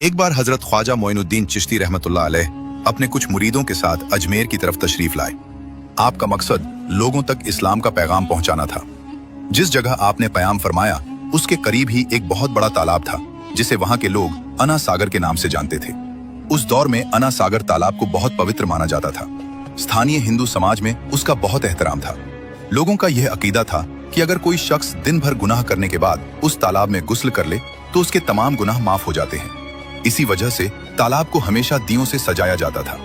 एक बार हजरत ख्वाजा मोइनुद्दीन चिश्ती रहमतुल्लाह अलैह अपने कुछ मुरीदों के साथ अजमेर की तरफ तशरीफ लाए। आपका मकसद लोगों तक इस्लाम का पैगाम पहुंचाना था। जिस जगह आपने पयाम फरमाया उसके करीब ही एक बहुत बड़ा तालाब था जिसे वहां के लोग अना सागर के नाम से जानते थे। उस दौर में अना सागर तालाब को बहुत पवित्र माना जाता था। स्थानीय हिंदू समाज में उसका बहुत एहतराम था। लोगों का यह अकीदा था कि अगर कोई शख्स दिन भर गुनाह करने के बाद उस तालाब में गुस्ल कर ले तो उसके तमाम गुनाह माफ हो जाते हैं। इसी वजह से तालाब को हमेशा दियों से सजाया जाता था।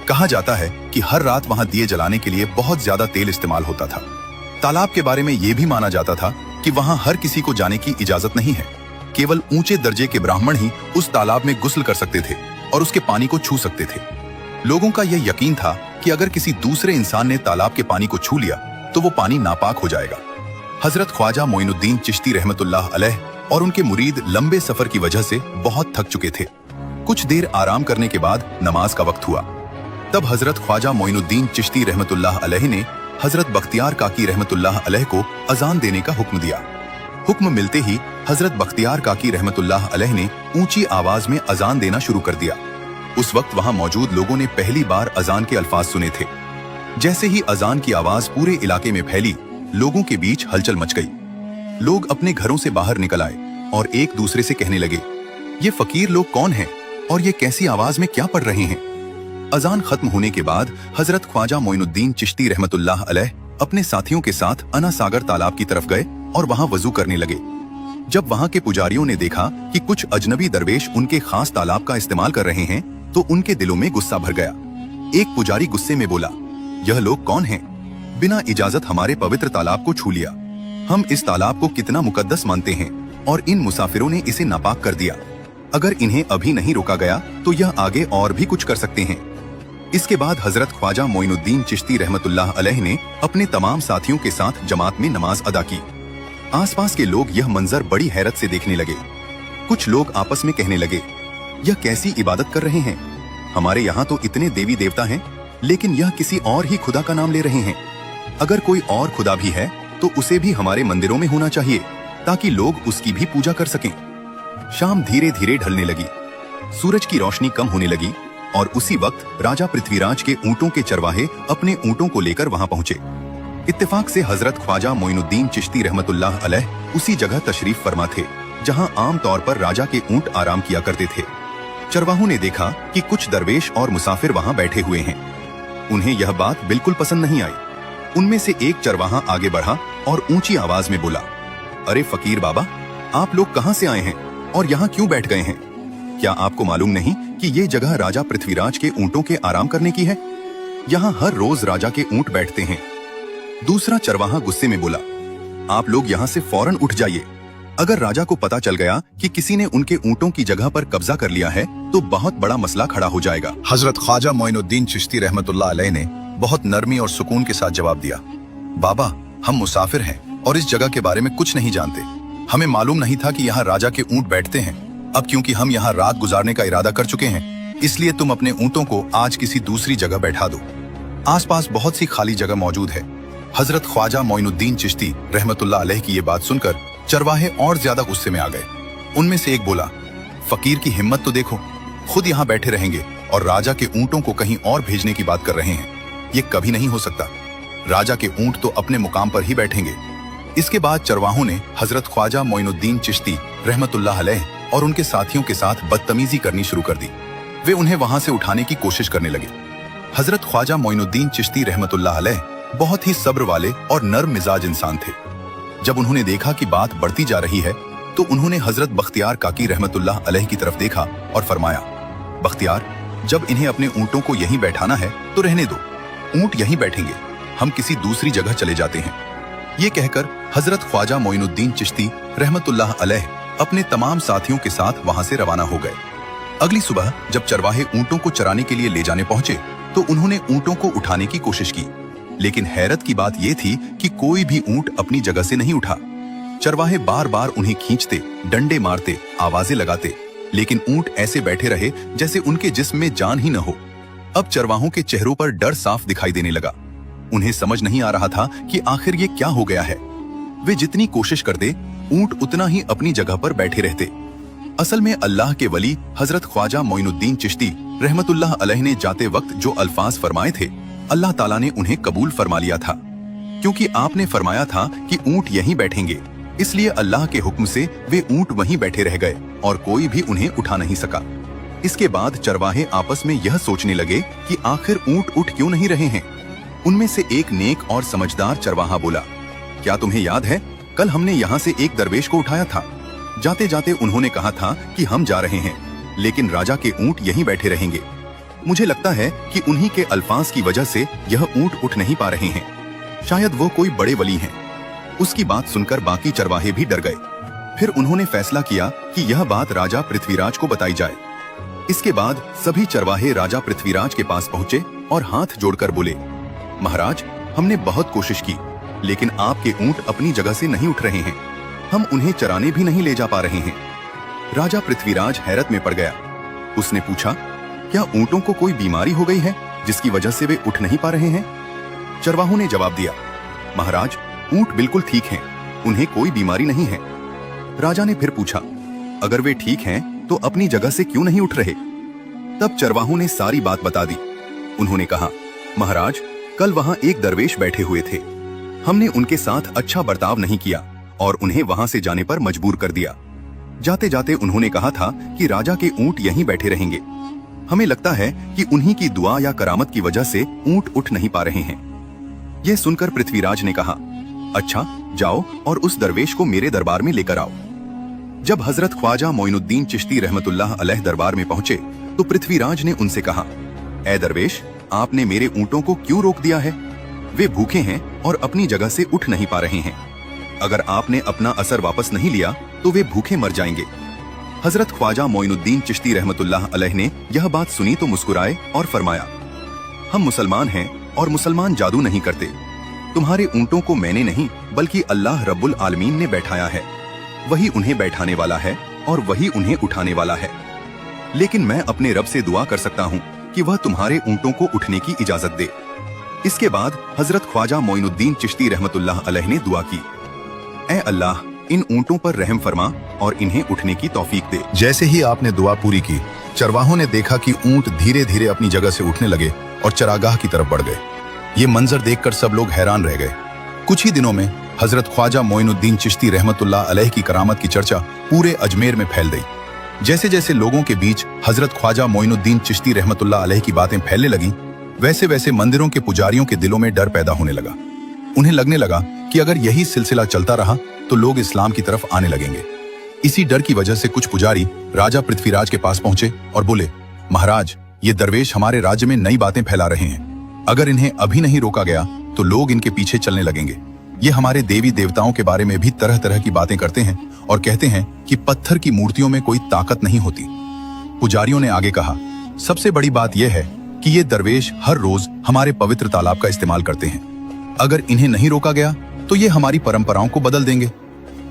कहा जाता है कि हर रात वहां दिए जलाने के लिए बहुत ज्यादा तेल इस्तेमाल होता था। तालाब के बारे में यह भी माना जाता था कि वहां हर किसी को जाने की इजाजत नहीं है। केवल ऊंचे दर्जे के ब्राह्मण ही उस तालाब में गुस्ल कर सकते थे और उसके पानी को छू सकते थे। लोगों का यह यकीन था कि अगर किसी दूसरे इंसान ने तालाब के पानी को छू लिया तो वो पानी नापाक हो जाएगा। हजरत ख्वाजा मोइनुद्दीन चिश्ती रहमतुल्लाह अलैह और उनके मुरीद लंबे सफर की वजह से बहुत थक चुके थे। कुछ देर आराम करने के बाद नमाज का वक्त हुआ। तब हजरत ख्वाजा मोइनुद्दीन चिश्ती रहमतुल्लाह अलैह ने हजरत बख्तियार काकी रहमतुल्लाह अलैह को अजान देने का हुक्म दिया। हुक्म मिलते ही हजरत बख्तियार काकी रहमतुल्लाह अलैह ने ऊंची आवाज में अजान देना शुरू कर दिया। उस वक्त वहां मौजूद लोगों ने पहली बार अजान के अल्फाज सुने थे। जैसे ही अजान की आवाज पूरे इलाके में फैली, लोगों के बीच हलचल मच गई। लोग अपने घरों से बाहर निकल आए और एक दूसरे से कहने लगे, ये फकीर लोग कौन हैं और ये कैसी आवाज में क्या पढ़ रहे हैं। अजान खत्म होने के बाद हजरत ख्वाजा मोइनुद्दीन चिश्ती रहमतुल्लाह अलैह अपने साथियों के साथ अना सागर तालाब की तरफ गए और वहां वजू करने लगे। जब वहां के पुजारियों ने देखा कि कुछ अजनबी दरवेश उनके खास तालाब का इस्तेमाल कर रहे हैं तो उनके दिलों में गुस्सा भर गया। एक पुजारी गुस्से में बोला, यह लोग कौन हैं? बिना इजाजत हमारे पवित्र तालाब को छू लिया। हम इस तालाब को कितना मुकद्दस मानते हैं और इन मुसाफिरों ने इसे नापाक कर दिया। अगर इन्हें अभी नहीं रोका गया तो यह आगे और भी कुछ कर सकते हैं। इसके बाद हजरत ख्वाजा मोइनुद्दीन चिश्ती रहमतुल्लाह अलैह ने अपने तमाम साथियों के साथ जमात में नमाज अदा की। आसपास के लोग यह मंजर बड़ी हैरत से देखने लगे। कुछ लोग आपस में कहने लगे, यह कैसी इबादत कर रहे हैं? हमारे यहाँ तो इतने देवी देवता हैं, लेकिन यह किसी और ही खुदा का नाम ले रहे हैं। अगर कोई और खुदा भी है तो उसे भी हमारे मंदिरों में होना चाहिए ताकि लोग उसकी भी पूजा कर सकें। शाम धीरे धीरे ढलने लगी, सूरज की रोशनी कम होने लगी और उसी वक्त राजा पृथ्वीराज के ऊंटों के चरवाहे अपने ऊंटों को लेकर वहां पहुंचे। इत्तेफाक से हजरत ख्वाजा मोइनुद्दीन चिश्ती रहमतुल्लाह अलैह उसी जगह तशरीफ फरमा थे जहां आम तौर पर राजा के ऊंट आराम किया करते थे। चरवाहों ने देखा कि कुछ दरवेश और मुसाफिर वहां बैठे हुए हैं। उन्हें यह बात बिल्कुल पसंद नहीं आई। उनमें से एक चरवाहा आगे बढ़ा और ऊंची आवाज में बोला, अरे फकीर बाबा, आप लोग कहां से आए हैं और यहाँ क्यों बैठ गए हैं? क्या आपको मालूम नहीं कि ये जगह राजा पृथ्वीराज के ऊंटों के आराम करने की है? यहाँ हर रोज राजा के ऊंट बैठते हैं। दूसरा चरवाहा गुस्से में बोला, आप लोग यहाँ से फौरन उठ जाइए। अगर राजा को पता चल गया कि किसी ने उनके ऊंटों की जगह पर कब्जा कर लिया है तो बहुत बड़ा मसला खड़ा हो जाएगा। हजरत ख्वाजा मोइनुद्दीन चिश्ती रहमतुल्लाह अलैह ने बहुत नरमी और सुकून के साथ जवाब दिया, बाबा, हम मुसाफिर हैं और इस जगह के बारे में कुछ नहीं जानते। हमें मालूम नहीं था कि यहाँ राजा के ऊंट बैठते हैं। अब क्योंकि हम यहाँ रात गुजारने का इरादा कर चुके हैं, इसलिए तुम अपने ऊंटों को आज किसी दूसरी जगह बैठा दो। आसपास बहुत सी खाली जगह मौजूद है। हजरत ख्वाजा मोइनुद्दीन चिश्ती रहमतुल्लाह अलैह की ये बात सुनकर चरवाहे और ज्यादा गुस्से में आ गए। उनमें से एक बोला, फकीर की हिम्मत तो देखो, खुद यहाँ बैठे रहेंगे और राजा के ऊंटों को कहीं और भेजने की बात कर रहे हैं। ये कभी नहीं हो सकता। राजा के ऊंट तो अपने मुकाम पर ही बैठेंगे। इसके बाद चरवाहों ने हजरत ख्वाजा मोइनुद्दीन चिश्ती रहमतुल्लाह अलैह और उनके साथियों के साथ बदतमीजी करनी शुरू कर दी। वे उन्हें वहां से उठाने की कोशिश करने लगे। हजरत ख्वाजा मोइनुद्दीन चिश्ती रहमतुल्लाह अलैह बहुत ही सब्र वाले और नर्म मिजाज इंसान थे। जब उन्होंने देखा कि बात बढ़ती जा रही है तो उन्होंने हजरत बख्तियार काकी रहमतुल्लाह अलैह की तरफ देखा और फरमाया, बख्तियार, जब इन्हें अपने ऊंटों को यहीं बैठाना है तो रहने दो। ऊंट यहीं बैठेंगे, हम किसी दूसरी जगह चले जाते हैं। ये कहकर हजरत ख्वाजा मोइनुद्दीन चिश्ती रहमतुल्लाह अलैह अपने तमाम साथियों के साथ वहां से रवाना हो गए। अगली सुबह जब चरवाहे ऊंटों को चराने के लिए ले जाने पहुंचे तो उन्होंने ऊंटों को उठाने की कोशिश की, लेकिन हैरत की बात यह थी कि कोई भी ऊंट अपनी जगह से नहीं उठा। चरवाहे बार बार उन्हें खींचते, डंडे मारते, आवाजें लगाते, लेकिन ऊंट ऐसे बैठे रहे जैसे उनके जिस्म में जान ही न हो। अब चरवाहों के चेहरों पर डर साफ दिखाई देने लगा। उन्हें समझ नहीं आ रहा था कि आखिर ये क्या हो गया है। वे जितनी कोशिश करते, ऊंट उतना ही अपनी जगह पर बैठे रहते। असल में अल्लाह के वली हजरत ख्वाजा मोइनुद्दीन चिश्ती रहमतुल्लाह अलैह ने जाते वक्त जो अल्फाज फरमाए थे, अल्लाह ताला ने उन्हें कबूल फरमा लिया था। क्योंकि आपने फरमाया था कि ऊंट यहीं बैठेंगे, इसलिए अल्लाह के हुक्म से वे ऊंट वहीं बैठे रह गए और कोई भी उन्हें उठा नहीं सका। इसके बाद चरवाहे आपस में यह सोचने लगे कि आखिर ऊंट उठ क्यों नहीं रहे हैं। उनमें से एक नेक और समझदार चरवाहा बोला, क्या तुम्हें याद है, कल हमने यहाँ से एक दरवेश को उठाया था। जाते जाते उन्होंने कहा था कि हम जा रहे हैं, लेकिन राजा के ऊंट यहीं बैठे रहेंगे। मुझे लगता है कि उन्हीं के अल्फाज की वजह से यह ऊंट उठ नहीं पा रहे हैं। शायद वो कोई बड़े वली हैं। उसकी बात सुनकर बाकी चरवाहे भी डर गए। फिर उन्होंने फैसला किया कि यह बात राजा पृथ्वीराज को बताई जाए। इसके बाद सभी चरवाहे राजा पृथ्वीराज के पास पहुंचे और हाथ जोड़कर बोले, महाराज, हमने बहुत कोशिश की, लेकिन आपके ऊंट अपनी जगह से नहीं उठ रहे हैं। हम उन्हें चराने भी नहीं ले जा पा रहे हैं। राजा पृथ्वीराज हैरत में पड़ गया। उसने पूछा, क्या ऊंटों को कोई बीमारी हो गई है जिसकी वजह से वे उठ नहीं पा रहे हैं? चरवाहों ने जवाब दिया, महाराज, ऊंट बिल्कुल ठीक हैं, उन्हें कोई बीमारी नहीं है। राजा ने फिर पूछा, अगर वे ठीक हैं तो अपनी जगह से क्यों नहीं उठ रहे? तब चरवाहों ने सारी बात बता दी। उन्होंने कहा, महाराज, कल वहां एक दरवेश बैठे हुए थे। हमने उनके साथ अच्छा बर्ताव नहीं किया और उन्हें वहां से जाने पर मजबूर कर दिया। जाते जाते उन्होंने कहा था कि राजा के ऊंट यहीं बैठे रहेंगे। हमें लगता है कि उन्हीं की दुआ या करामत की वजह से ऊंट उठ नहीं पा रहे हैं। यह सुनकर पृथ्वीराज ने कहा, अच्छा, जाओ और उस दरवेश को मेरे दरबार में लेकर आओ। जब हजरत ख्वाजा मोइनुद्दीन चिश्ती रहमतुल्लाह अलैह दरबार में पहुंचे तो पृथ्वीराज ने उनसे कहा, ए दरवेश, आपने मेरे ऊंटों को क्यों रोक दिया है? वे भूखे हैं और अपनी जगह से उठ नहीं पा रहे हैं। अगर आपने अपना असर वापस नहीं लिया तो वे भूखे मर जाएंगे। हजरत ख्वाजा मोइनुद्दीन चिश्ती रहमतुल्लाह अलैह ने यह बात सुनी तो मुस्कुराए और फरमाया, हम मुसलमान हैं और मुसलमान जादू नहीं करते। तुम्हारे ऊंटों को मैंने नहीं बल्कि अल्लाह रब्बुल आलमीन ने बैठाया है। वही उन्हें बैठाने वाला है और वही उन्हें उठाने वाला है। लेकिन मैं अपने रब से दुआ कर सकता हूँ कि वह तुम्हारे ऊंटों को उठने की इजाजत दे। इसके बाद हजरत ख्वाजा मोइनुद्दीन चिश्ती रहमतुल्लाह अलैह ने दुआ की, ऐ अल्लाह, इन ऊंटों पर रहम फरमा और इन्हें उठने की तौफीक दे। जैसे ही आपने दुआ पूरी की, चरवाहों ने देखा कि ऊंट धीरे धीरे अपनी जगह से उठने लगे और चरागाह की तरफ बढ़ गए। ये मंजर देखकर सब लोग हैरान रह गए। कुछ ही दिनों में हजरत ख्वाजा मोइनुद्दीन चिश्ती रहमतुल्लाह अलैह की करामत की चर्चा पूरे अजमेर में फैल गई। जैसे जैसे लोगों के बीच हजरत ख्वाजा मोइनुद्दीन चिश्ती रहमतुल्लाह अलैह की बातें फैलने लगी, वैसे वैसे मंदिरों के पुजारियों के दिलों में डर पैदा होने लगा। उन्हें लगने लगा कि अगर यही सिलसिला चलता रहा तो लोग इस्लाम की तरफ आने लगेंगे। इसी डर की वजह से कुछ पुजारी राजा पृथ्वीराज के पास पहुंचे और बोले, महाराज, ये दरवेश हमारे राज्य में नई बातें फैला रहे हैं। अगर इन्हें अभी नहीं रोका गया तो लोग इनके पीछे चलने लगेंगे। ये हमारे देवी देवताओं के बारे में भी तरह तरह की बातें करते हैं और कहते हैं कि पत्थर की मूर्तियों में कोई ताकत नहीं होती। पुजारियों ने आगे कहा, सबसे बड़ी बात यह है कि ये दरवेश हर रोज हमारे पवित्र तालाब का इस्तेमाल करते हैं। अगर इन्हें नहीं रोका गया तो ये हमारी परंपराओं को बदल देंगे।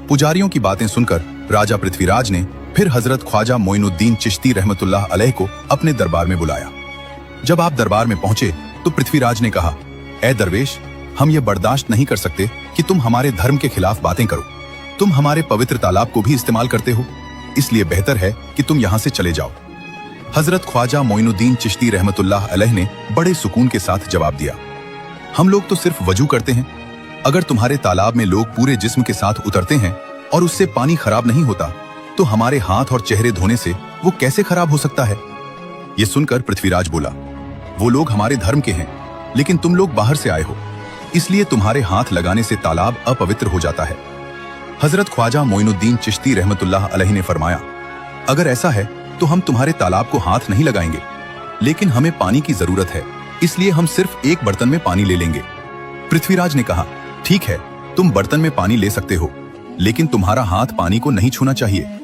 पुजारियों की बातें सुनकर राजा पृथ्वीराज ने फिर हजरत ख्वाजा मोइनुद्दीन चिश्ती रहमतुल्लाह अलैह को अपने दरबार में बुलाया। जब आप दरबार में पहुंचे तो पृथ्वीराज ने कहा, ए दरवेश, हम ये बर्दाश्त नहीं कर सकते कि तुम हमारे धर्म के खिलाफ बातें करो। तुम हमारे पवित्र तालाब को भी इस्तेमाल करते हो, इसलिए बेहतर है कि तुम यहाँ से चले जाओ। हजरत ख्वाजा मोइनुद्दीन चिश्ती रहमतुल्लाह अलैह ने बड़े सुकून के साथ जवाब दिया, हम लोग तो सिर्फ वजू करते हैं। अगर तुम्हारे तालाब में लोग पूरे जिस्म के साथ उतरते हैं और उससे पानी खराब नहीं होता तो हमारे हाथ और चेहरे धोने से वो कैसे खराब हो सकता है? ये सुनकर पृथ्वीराज बोला, वो लोग हमारे धर्म के हैं, लेकिन तुम लोग बाहर से आए हो, इसलिए तुम्हारे हाथ लगाने से तालाब अपवित्र हो जाता है। हजरत ख्वाजा मोइनुद्दीन चिश्ती रहमतुल्लाह अलैह ने फरमाया, अगर ऐसा है तो हम तुम्हारे तालाब को हाथ नहीं लगाएंगे, लेकिन हमें पानी की जरूरत है, इसलिए हम सिर्फ एक बर्तन में पानी ले लेंगे। पृथ्वीराज ने कहा, ठीक है, तुम बर्तन में पानी ले सकते हो, लेकिन तुम्हारा हाथ पानी को नहीं छूना चाहिए।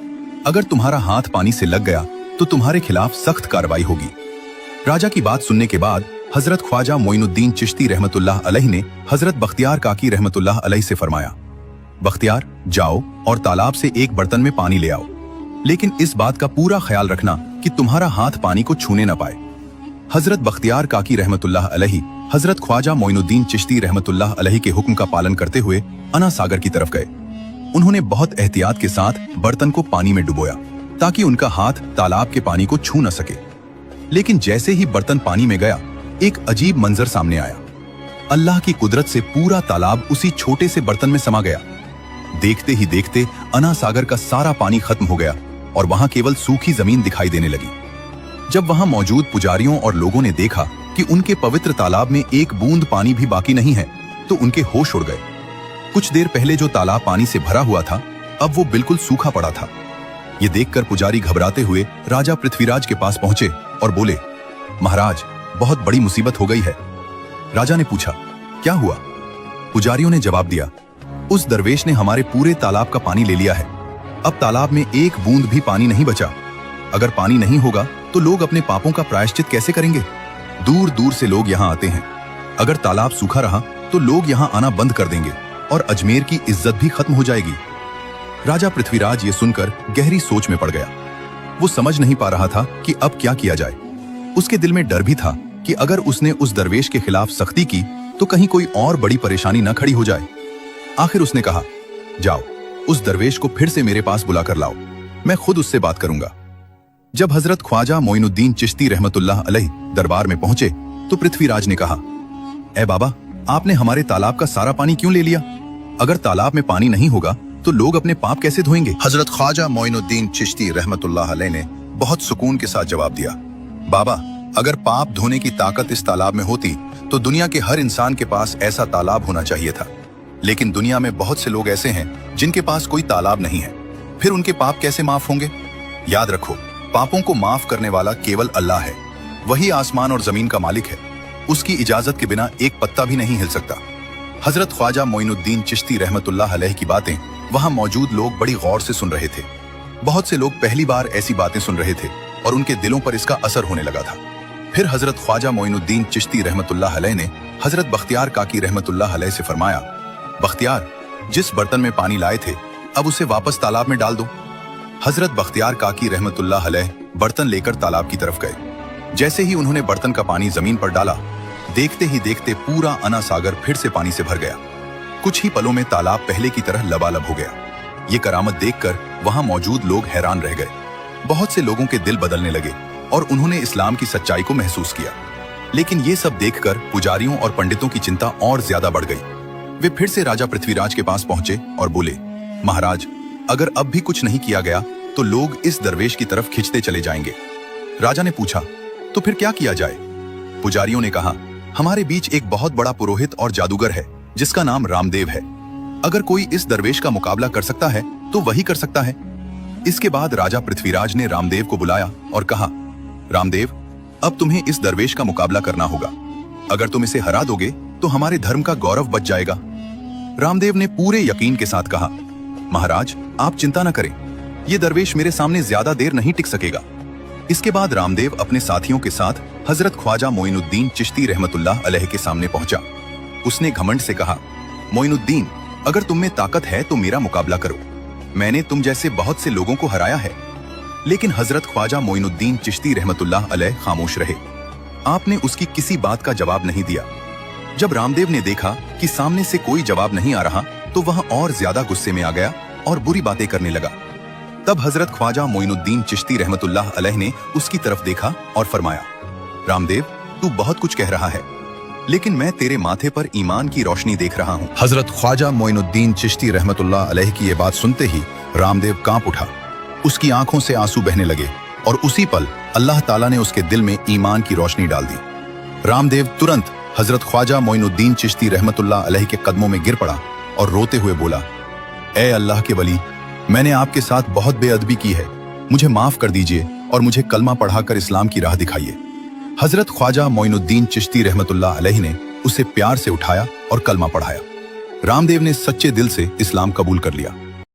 अगर तुम्हारा हाथ पानी से लग गया तो तुम्हारे खिलाफ सख्त कार्रवाई होगी। राजा की बात सुनने के बाद हजरत ख्वाजा मोइनुद्दीन चिश्ती रहमतुल्लाह अलैह ने हजरत बख्तियार काकी रहमतुल्लाह अलैह से फरमाया, बख्तियार, जाओ और तालाब से एक बर्तन में पानी ले आओ, लेकिन इस बात का पूरा ख्याल रखना कि तुम्हारा हाथ पानी को छूने न पाए। हजरत बख्तियार काकी रहमतुल्लाह अलैह हजरत ख्वाजा मोइनुद्दीन चिश्ती रहमतुल्लाह अलैह के हुक्म का पालन करते हुए अना सागर की तरफ गए। उन्होंने बहुत एहतियात के साथ बर्तन को पानी में डुबोया। ताकि उनका हाथ तालाब के पानी को छू न सके। लेकिन जैसे ही बर्तन पानी में गया, एक अजीब मंजर सामने आया। अल्लाह की कुदरत से पूरा तालाब उसी छोटे से बर्तन में समा गया। देखते ही देखते अना सागर का सारा पानी खत्म हो गया और वहां केवल सूखी जमीन दिखाई देने लगी। जब वहां मौजूद पुजारियों और लोगों ने देखा कि उनके पवित्र तालाब में एक बूंद पानी भी बाकी नहीं है, तो उनके होश उड़ गए। कुछ देर पहले जो तालाब पानी से भरा हुआ था, अब वो बिल्कुल सूखा पड़ा था। ये देखकर पुजारी घबराते हुए राजा पृथ्वीराज के पास पहुंचे और बोले, महाराज, बहुत बड़ी मुसीबत हो गई है। राजा ने पूछा, क्या हुआ? पुजारियों ने जवाब दिया, उस दरवेश ने हमारे पूरे तालाब का पानी ले लिया है। अब तालाब में एक बूंद भी पानी नहीं बचा। अगर पानी नहीं होगा तो लोग अपने पापों का प्रायश्चित कैसे करेंगे? दूर दूर से लोग यहाँ आते हैं। अगर तालाब सूखा रहा तो लोग यहाँ आना बंद कर देंगे और अजमेर की इज्जत भी खत्म हो जाएगी। राजा पृथ्वीराज ये सुनकर गहरी सोच में पड़ गया। वो समझ नहीं पा रहा था कि अब क्या किया जाए। उसके दिल में डर भी था कि अगर उसने उस दरवेश के खिलाफ सख्ती की तो कहीं कोई और बड़ी परेशानी न खड़ी हो जाए। आखिर उसने कहा, जाओ, उस दरवेश को फिर से मेरे पास बुला कर लाओ, मैं खुद उससे बात करूंगा। जब हजरत ख्वाजा मोइनुद्दीन चिश्ती रहमतुल्लाह अलैह दरबार में पहुंचे तो पृथ्वीराज ने कहा, ए बाबा, आपने हमारे तालाब का सारा पानी क्यों ले लिया? अगर तालाब में पानी नहीं होगा तो लोग अपने पाप कैसे धोएंगे? हजरत ख्वाजा मोइनुद्दीन चिश्ती रहमतुल्लाह अलैह ने बहुत सुकून के साथ जवाब दिया, बाबा, अगर पाप धोने की ताकत इस तालाब में होती तो दुनिया के हर इंसान के पास ऐसा तालाब होना चाहिए था। लेकिन दुनिया में बहुत से लोग ऐसे हैं जिनके पास कोई तालाब नहीं है, फिर उनके पाप कैसे माफ होंगे? याद रखो, पापों को माफ करने वाला केवल अल्लाह है। वही आसमान और जमीन का मालिक है। उसकी इजाजत के बिना एक पत्ता भी नहीं हिल सकता। हजरत ख्वाजा मोइनुद्दीन चिश्ती रहमतुल्लाह अलैह की बातें वहां मौजूद लोग बड़ी गौर से सुन रहे थे। बहुत से लोग पहली बार ऐसी बातें सुन रहे थे और उनके दिलों पर इसका असर होने लगा था। फिर हजरत ख्वाजा मोइनुद्दीन चिश्ती रहमतुल्लाह अलैह ने हजरत बख्तियार काकी रहमतुल्लाह अलैह से फरमाया, बख्तियार, जिस बर्तन में पानी लाए थे अब उसे वापस तालाब में डाल दो। हजरत बख्तियार काकी रहमतुल्लाह अलैह बर्तन लेकर तालाब की तरफ गए। जैसे ही उन्होंने बर्तन का पानी जमीन पर डाला, देखते ही देखते पूरा अना सागर फिर से पानी से भर गया। कुछ ही पलों में तालाब पहले की तरह लबालब हो गया। ये करामत देखकर वहां मौजूद लोग हैरान रह गए। बहुत से लोगों के दिल बदलने लगे और उन्होंने इस्लाम की सच्चाई को महसूस किया। लेकिन ये सब देखकर पुजारियों और पंडितों की चिंता और ज्यादा बढ़ गई। वे फिर से राजा पृथ्वीराज के पास पहुंचे और बोले, महाराज, अगर अब भी कुछ नहीं किया गया तो लोग इस दरवेश की तरफ खिंचते चले जाएंगे। राजा ने पूछा, तो फिर क्या किया जाए? पुजारियों ने कहा, हमारे बीच एक बहुत बड़ा पुरोहित और जादूगर है जिसका नाम रामदेव है। अगर कोई इस दरवेश का मुकाबला कर सकता है तो वही कर सकता है। इसके बाद राजा पृथ्वीराज ने रामदेव को बुलाया और कहा, रामदेव, अब तुम्हें इस दरवेश का मुकाबला करना होगा। अगर तुम इसे हरा दोगे तो हमारे धर्म का गौरव बच जाएगा। रामदेव ने पूरे यकीन के साथ कहा, महाराज, आप चिंता न करें, ये दरवेश मेरे सामने ज्यादा देर नहीं टिक सकेगा। इसके बाद रामदेव अपने साथियों के साथ हजरत ख्वाजा मोइनुद्दीन चिश्ती रहमतुल्लाह अलैह के सामने पहुंचा। उसने घमंड से कहा, मोइनुद्दीन, अगर तुम में ताकत है तो मेरा मुकाबला करो। मैंने तुम जैसे बहुत से लोगों को हराया है। लेकिन हजरत ख्वाजा मोइनुद्दीन चिश्ती रहमतुल्लाह अलैह खामोश रहे। आपने उसकी किसी बात का जवाब नहीं दिया। जब रामदेव ने देखा कि सामने से कोई जवाब नहीं आ रहा तो वह और ज्यादा गुस्से में आ गया और बुरी बातें करने लगा। तब हजरत ख्वाजा मोइनुद्दीन चिश्ती रहमतुल्लाह अलैह ने उसकी तरफ देखा और फरमाया, रामदेव, तू बहुत कुछ कह रहा है, लेकिन मैं तेरे माथे पर ईमान की रोशनी देख रहा हूँ। हजरत ख्वाजा मोइनुद्दीन चिश्ती रहमतुल्लाह अलैह की ये बात सुनते ही रामदेव कांप उठा। उसकी आंखों से आंसू बहने लगे और उसी पल अल्लाह ताला ने उसके दिल में ईमान की रोशनी डाल दी। रामदेव तुरंत हजरत ख्वाजा मोइनुद्दीन चिश्ती रहमतुल्लाह अलैह के कदमों में गिर पड़ा और रोते हुए बोला, ए अल्लाह के वली, मैंने आपके साथ बहुत बेअदबी की है, मुझे माफ कर दीजिए और मुझे कलमा पढ़ाकर इस्लाम की राह दिखाइए। हजरत ख्वाजा मोइनुद्दीन चिश्ती रहमतुल्लाह अलैह ने उसे प्यार से उठाया और कलमा पढ़ाया। रामदेव ने सच्चे दिल से इस्लाम कबूल कर लिया।